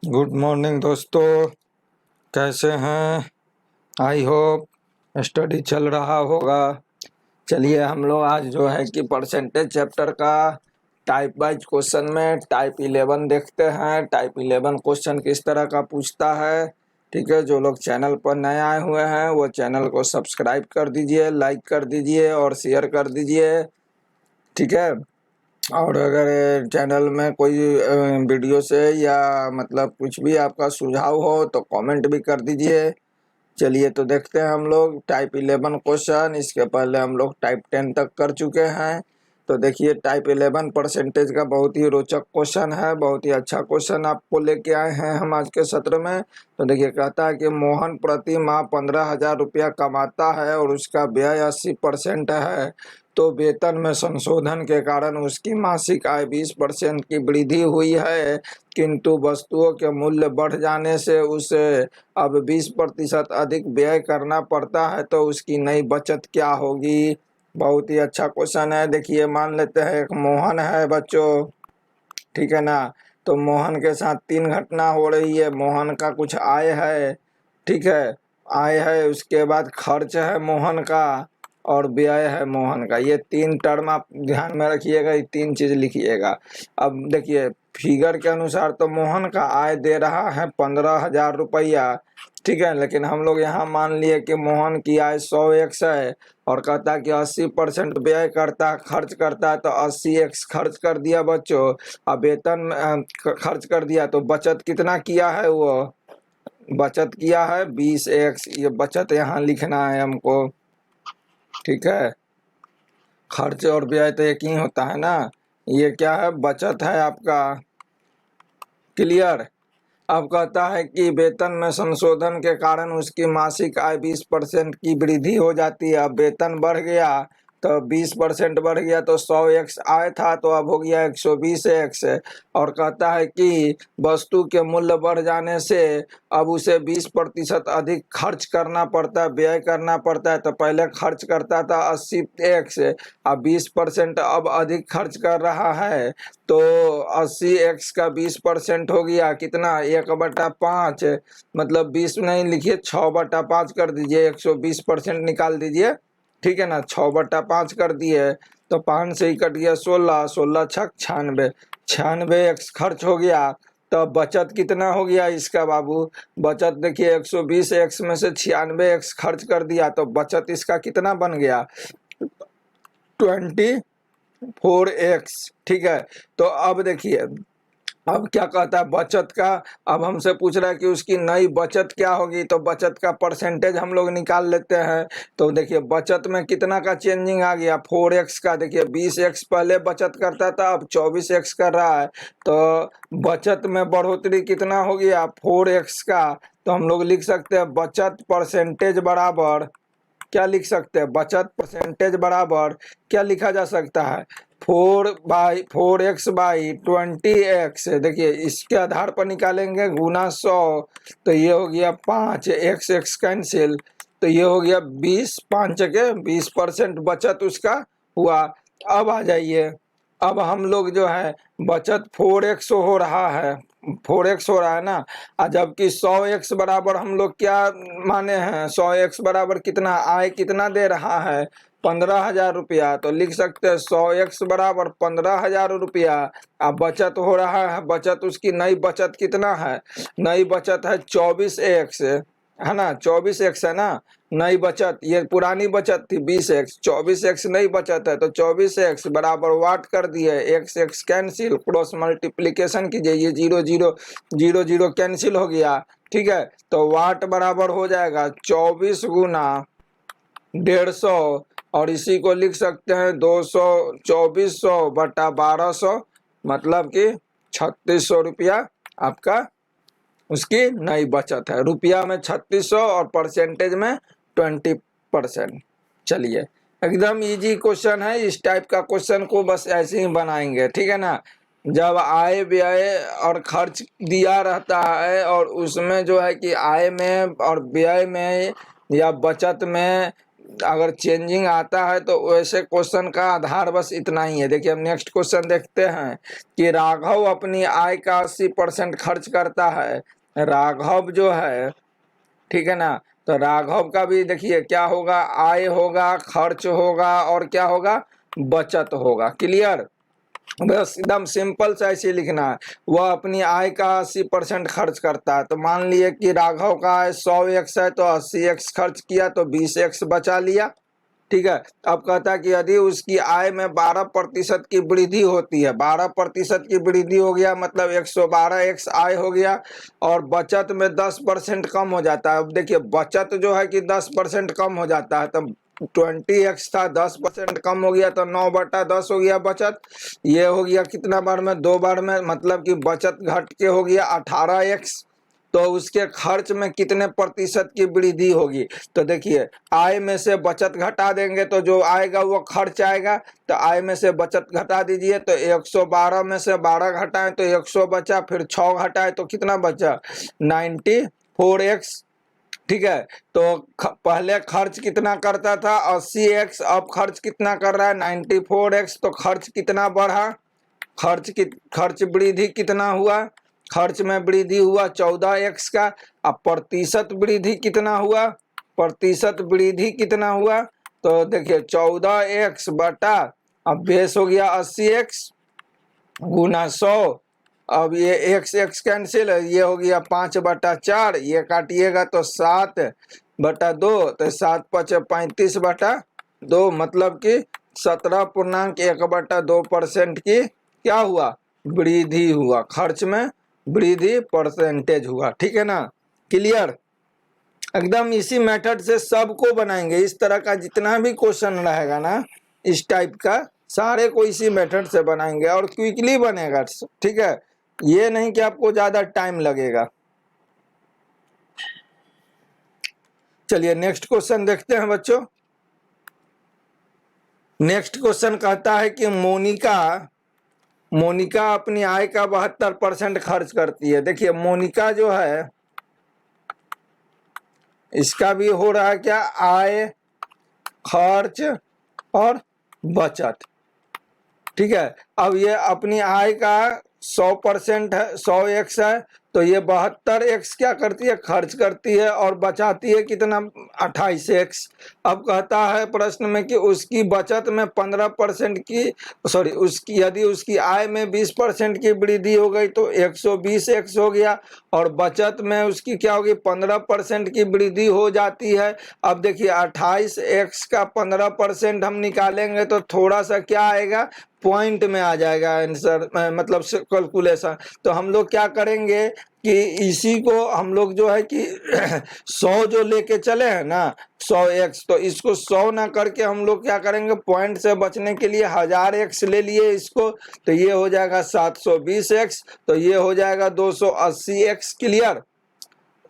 Good morning दोस्तों, कैसे हैं? आई होप स्टडी चल रहा होगा। चलिए हम लोग आज जो है कि परसेंटेज चैप्टर का टाइप वाइज क्वेश्चन में टाइप 11 देखते हैं। टाइप 11 क्वेश्चन किस तरह का पूछता है। ठीक है, जो लोग चैनल पर नए आए हुए हैं वो चैनल को सब्सक्राइब कर दीजिए, लाइक कर दीजिए और शेयर कर दीजिए। ठीक है, और अगर चैनल में कोई वीडियो से या मतलब कुछ भी आपका सुझाव हो तो कमेंट भी कर दीजिए। चलिए तो देखते हैं हम लोग टाइप 11 क्वेश्चन। इसके पहले हम लोग टाइप 10 तक कर चुके हैं। तो देखिए टाइप 11 परसेंटेज का बहुत ही रोचक क्वेश्चन है, बहुत ही अच्छा क्वेश्चन आपको लेके आए हैं हम आज के सत्र में। तो देखिए कहता है कि मोहन प्रति माह 15,000 रुपया कमाता है और उसका व्यय 80% है। तो वेतन में संशोधन के कारण उसकी मासिक आय 20% की वृद्धि हुई है, किंतु वस्तुओं के मूल्य बढ़ जाने से उसे अब 20% अधिक व्यय करना पड़ता है। तो उसकी नई बचत क्या होगी? बहुत ही अच्छा क्वेश्चन है। देखिए मान लेते हैं एक मोहन है बच्चों, ठीक है ना। तो मोहन के साथ 3 घटना हो रही है। मोहन का कुछ आय है, ठीक है, आय है, उसके बाद खर्च है मोहन का और व्यय है मोहन का। ये 3 टर्म आप ध्यान में रखिएगा, ये 3 चीज लिखिएगा। अब देखिए फिगर के अनुसार तो मोहन का आय दे रहा है 15,000 रुपया, ठीक है, लेकिन हम लोग यहाँ मान लिए कि मोहन की आय 100x है और कहता है कि 80% व्यय करता, खर्च करता है। तो 80x खर्च कर दिया बच्चों, अब वेतन खर्च कर दिया। तो बचत कितना किया है? वो बचत किया है 20x। ये बचत यहाँ लिखना है हमको, ठीक है। खर्च और व्यय तो एक ही होता है ना। ये क्या है? बचत है आपका। क्लियर। अब कहता है कि वेतन में संशोधन के कारण उसकी मासिक आय 20% की वृद्धि हो जाती है। अब वेतन बढ़ गया तो 20% बढ़ गया, तो 100x आय था तो अब हो गया 120x। और कहता है कि वस्तु के मूल्य बढ़ जाने से अब उसे 20% अधिक खर्च करना पड़ता है, व्यय करना पड़ता है। तो पहले खर्च करता था 80x, अब 20% अब अधिक खर्च कर रहा है। तो 80x का 20% हो गया कितना? 1/5, मतलब 20 नहीं लिखिए, 6/5 कर दीजिए, 120% निकाल दीजिए, ठीक है ना। 6/5 कर दिए तो 5 से ही कट गया 16, 16 छक 96, 96x खर्च हो गया। तो बचत कितना हो गया इसका बाबू? बचत देखिए 120x में से 96x खर्च कर दिया, तो बचत इसका कितना बन गया? 24x, ठीक है। तो अब देखिए अब क्या कहता है बचत का। अब हमसे पूछ रहा है कि उसकी नई बचत क्या होगी। तो बचत का परसेंटेज हम लोग निकाल लेते हैं। तो देखिए बचत में कितना का चेंजिंग आ गया? 4x का। देखिए 20x पहले बचत करता था, अब 24x कर रहा है। तो बचत में बढ़ोतरी कितना हो गया? 4x का। तो हम लोग लिख सकते हैं बचत परसेंटेज बराबर, क्या लिख सकते हैं? बचत परसेंटेज बराबर क्या लिखा जा सकता है? 4x/20x। देखिए इसके आधार पर निकालेंगे, गुना 100, तो ये हो गया 5x कैंसिल, तो ये हो गया 20, 5 के 20% बचत उसका हुआ। अब आ जाइए, अब हम लोग जो है बचत 4x हो रहा है, 4x हो रहा है ना। जबकि 100x बराबर हम लोग क्या माने हैं? 100x बराबर कितना? आय कितना दे रहा है? 15,000 रुपया। तो लिख सकते हैं 100x बराबर 15,000 रुपया। अब बचत हो रहा है, बचत उसकी नई बचत कितना है? नई बचत है 24x, है ना, 24x है ना नई बचत। ये पुरानी बचत थी 20x, 24x नई बचत है। तो 24x बराबर वाट कर दिए, x कैंसिल, क्रॉस मल्टीप्लीकेशन कीजिए, ये 0 0 0 0 कैंसिल हो गया, ठीक है। तो वाट बराबर हो जाएगा 24 गुना 150, और इसी को लिख सकते हैं 200, 2400/1200, मतलब कि 3600 रुपया आपका उसकी नई बचत है। रुपया में 3600 और परसेंटेज में 20%। चलिए एकदम इजी क्वेश्चन है। इस टाइप का क्वेश्चन को बस ऐसे ही बनाएंगे, ठीक है ना। जब आय व्यय और खर्च दिया रहता है और उसमें जो है कि आय में और व्यय में या बचत में अगर चेंजिंग आता है तो वैसे क्वेश्चन का आधार बस इतना ही है। देखिए हम नेक्स्ट क्वेश्चन देखते हैं कि राघव अपनी आय का 80% खर्च करता है। राघव जो है, ठीक है ना, तो राघव का भी देखिए क्या होगा, आय होगा, खर्च होगा और क्या होगा, बचत होगा। क्लियर, बस एकदम सिंपल सा ऐसे लिखना है। वह अपनी आय का 80% खर्च करता है। तो मान लिए कि राघव का आय 100x है तो 80x खर्च किया तो 20x बचा लिया। ठीक है, अब कहता है कि यदि उसकी आय में 12% की वृद्धि होती है, 12% की वृद्धि हो गया मतलब 112x आय हो गया, और बचत में 10% कम हो जाता है। अब देखिए बचत जो है कि 10% कम हो जाता है, तब 20x था 10% कम हो गया तो 9/10 हो गया बचत। ये हो गया कितना बार में, 2 बार में, मतलब कि बचत घट के हो गया 18x। तो उसके खर्च में कितने प्रतिशत की वृद्धि होगी, तो देखिए आय में से बचत घटा देंगे तो जो आएगा वो खर्च आएगा। तो आय में से बचत घटा दीजिए तो 112 में से 12 घटाएं तो 100 बचा, फिर 6 घटाएं तो कितना बचा, 94x। ठीक है, तो पहले खर्च कितना करता था 80x, अब खर्च कितना कर रहा है 94x। तो खर्च कितना बढ़ा, खर्च वृद्धि कितना हुआ, खर्च में वृद्धि हुआ 14x का। अब प्रतिशत वृद्धि कितना हुआ, प्रतिशत वृद्धि कितना हुआ, तो देखिए 14x बटा, अब बेस हो गया 80x गुना 100। अब ये x कैंसिल है, ये हो गया 5/4, ये काटिएगा तो 7/2, तो 7×5 = 35/2, मतलब कि 17.1/2% की क्या हुआ, वृद्धि हुआ, खर्च में वृद्धि परसेंटेज हुआ। ठीक है ना, क्लियर। एकदम इसी मेथड से सबको बनाएंगे। इस तरह का जितना भी क्वेश्चन रहेगा ना इस टाइप का, सारे को इसी मेथड से बनाएंगे और क्विकली बनेगा। ठीक है, ये नहीं कि आपको ज्यादा टाइम लगेगा। चलिए नेक्स्ट क्वेश्चन देखते हैं बच्चों। नेक्स्ट क्वेश्चन कहता है कि मोनिका अपनी आय का 72% खर्च करती है। देखिए मोनिका जो है इसका भी हो रहा है क्या, आय, खर्च और बचत। ठीक है, अब ये अपनी आय का 100% है, 100x है, तो ये 72x क्या करती है, खर्च करती है, और बचाती है कितना, 28x। अब कहता है प्रश्न में कि उसकी बचत में 15% की, सॉरी उसकी, यदि उसकी आय में 20% की वृद्धि हो गई तो 120x हो गया, और बचत में उसकी क्या होगी, 15% की वृद्धि हो जाती है। अब देखिए 28x का 15% हम निकालेंगे तो थोड़ा सा क्या आएगा, पॉइंट में आ जाएगा आंसर, मतलब कैलकुलेशन। तो हम लोग क्या करेंगे कि इसी को हम लोग जो है कि 100 जो लेके चले हैं ना 100x, तो इसको 100 ना करके हम लोग क्या करेंगे, पॉइंट से बचने के लिए 1000x ले लिए इसको, तो ये हो जाएगा 720x, तो ये हो जाएगा 280x। क्लियर,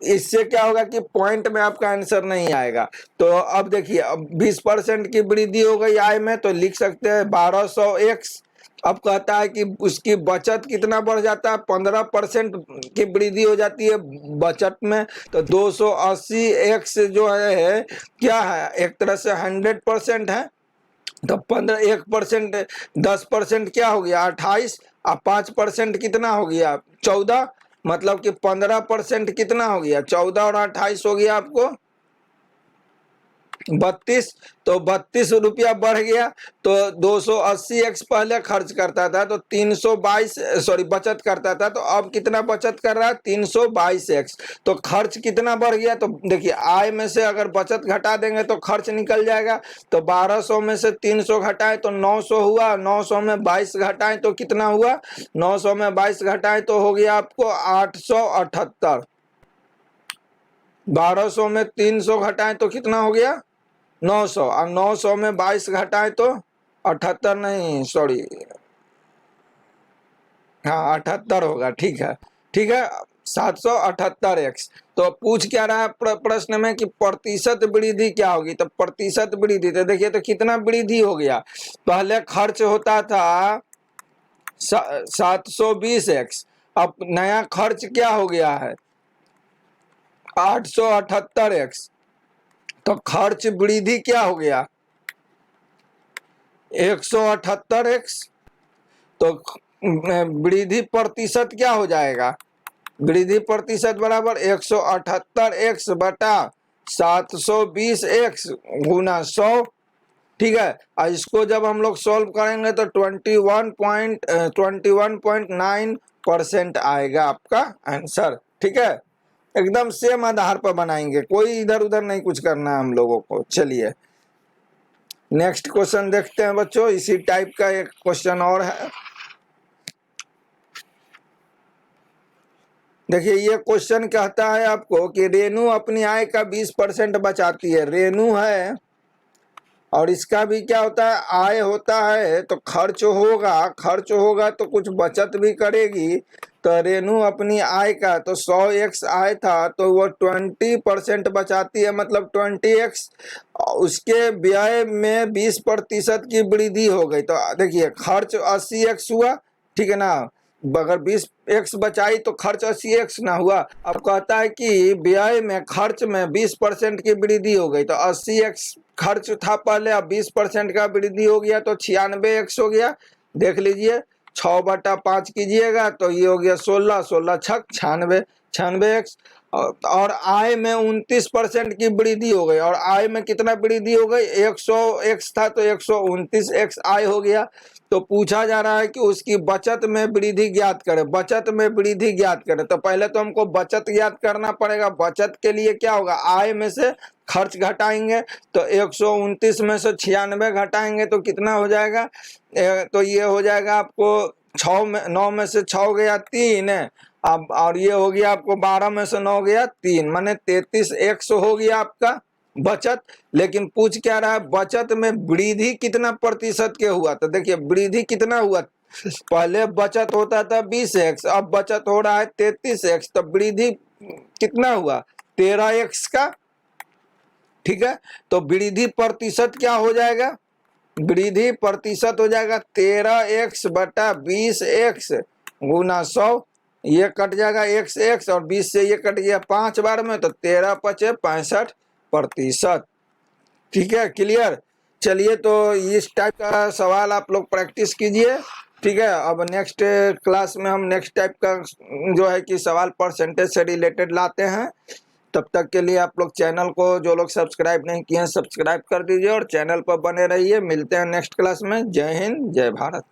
इससे क्या होगा कि पॉइंट में आपका आंसर नहीं आएगा। तो अब देखिए अब 20% की वृद्धि हो गई आय में, तो लिख सकते हैं 1200x। अब कहता है कि उसकी बचत कितना बढ़ जाता है, 15% की वृद्धि हो जाती है बचत में, तो 280x जो है क्या है, एक तरह से 100% है। तो 1% 10% क्या हो गया 28, अब 5% कितना हो गया 14, मतलब कि 15% कितना हो गया 14 और 28 हो गया आपको 32। तो 32 रुपया बढ़ गया, तो 280x पहले खर्च करता था तो 322, सॉरी बचत करता था, तो अब कितना बचत कर रहा है 322x। तो खर्च कितना बढ़ गया, तो देखिए आय में से अगर बचत घटा देंगे तो खर्च निकल जाएगा। तो 1200 में से 300 घटाए तो 900 हुआ, 900 में 22 घटाए तो कितना हुआ, 900 में 22 घटाए तो हो गया आपको 878। 1200 में 300 घटाए तो कितना हो गया 900, और 900 में 22 घटाए तो 78, नहीं सॉरी, हाँ 78 होगा। ठीक है, ठीक है, 778x। तो पूछ क्या रहा है प्रश्न में कि प्रतिशत वृद्धि क्या होगी, तो प्रतिशत वृद्धि, तो देखिए तो कितना वृद्धि हो गया, पहले खर्च होता था 720x, अब नया खर्च क्या हो गया है 878x। तो खर्च वृद्धि क्या हो गया 178x, तो वृद्धि प्रतिशत क्या हो जाएगा, वृद्धि प्रतिशत बराबर 178x बटा 720x गुना 100। ठीक है, और इसको जब हम लोग सॉल्व करेंगे तो 21.9% आएगा आपका आंसर। ठीक है, एकदम सेम आधार पर बनाएंगे, कोई इधर उधर नहीं कुछ करना है हम लोगों को। चलिए नेक्स्ट क्वेश्चन देखते हैं बच्चों, इसी टाइप का एक क्वेश्चन और है। देखिए ये क्वेश्चन कहता है आपको कि रेनू अपनी आय का 20% बचाती है। रेनू है और इसका भी क्या होता है, आय होता है तो खर्च होगा तो कुछ बचत भी करेगी। तो रेनू अपनी आय का तो 100x आय था तो वो 20% बचाती है, मतलब 20x। उसके व्यय में 20% की वृद्धि हो गई। तो देखिए खर्च 80x हुआ, ठीक है ना, अगर 20x बचाई तो खर्च 80x ना हुआ। अब कहता है कि व्यय में खर्च में 20% की वृद्धि हो गई, तो 80x खर्च था पहले, अब 20% का वृद्धि हो गया तो 96x हो गया। देख लीजिए 6/5 कीजिएगा तो ये हो गया 16, 16 छक 96, 96x। और आय में 29% की वृद्धि हो गई। और आय में कितना वृद्धि हो गई, 100x था तो 129x आय हो गया। तो पूछा जा रहा है कि उसकी बचत में वृद्धि ज्ञात करें, बचत में वृद्धि ज्ञात करें। तो पहले तो हमको बचत ज्ञात करना पड़ेगा। बचत के लिए क्या होगा, आय में से खर्च घटाएंगे, तो 129 में से 96 घटाएंगे तो कितना हो जाएगा, तो ये हो जाएगा आपको 9 में से 6 गया 3 है अब, और ये हो गया आपको 12 में से 9 गया 3, माने 33x हो गया आपका बचत। लेकिन पूछ क्या रहा है, बचत में वृद्धि कितना प्रतिशत के हुआ। तो देखिए वृद्धि कितना हुआ, पहले बचत होता था 20x, अब बचत हो रहा है 33x, तो वृद्धि कितना हुआ 13x का। ठीक है, तो वृद्धि प्रतिशत क्या हो जाएगा, वृद्धि प्रतिशत हो जाएगा 13x बटा 20x गुना 100। ये कट जाएगा x और 20 से ये कट गया 5 बार में, तो 13 × 5 = 65%। ठीक है, क्लियर। चलिए तो इस टाइप का सवाल आप लोग प्रैक्टिस कीजिए। ठीक है, अब नेक्स्ट क्लास में हम नेक्स्ट टाइप का जो है कि सवाल परसेंटेज से रिलेटेड लाते हैं। तब तक के लिए आप लोग चैनल को, जो लोग सब्सक्राइब नहीं किए हैं सब्सक्राइब कर दीजिए और चैनल पर बने रहिए। मिलते हैं नेक्स्ट क्लास में। जय हिंद, जय भारत।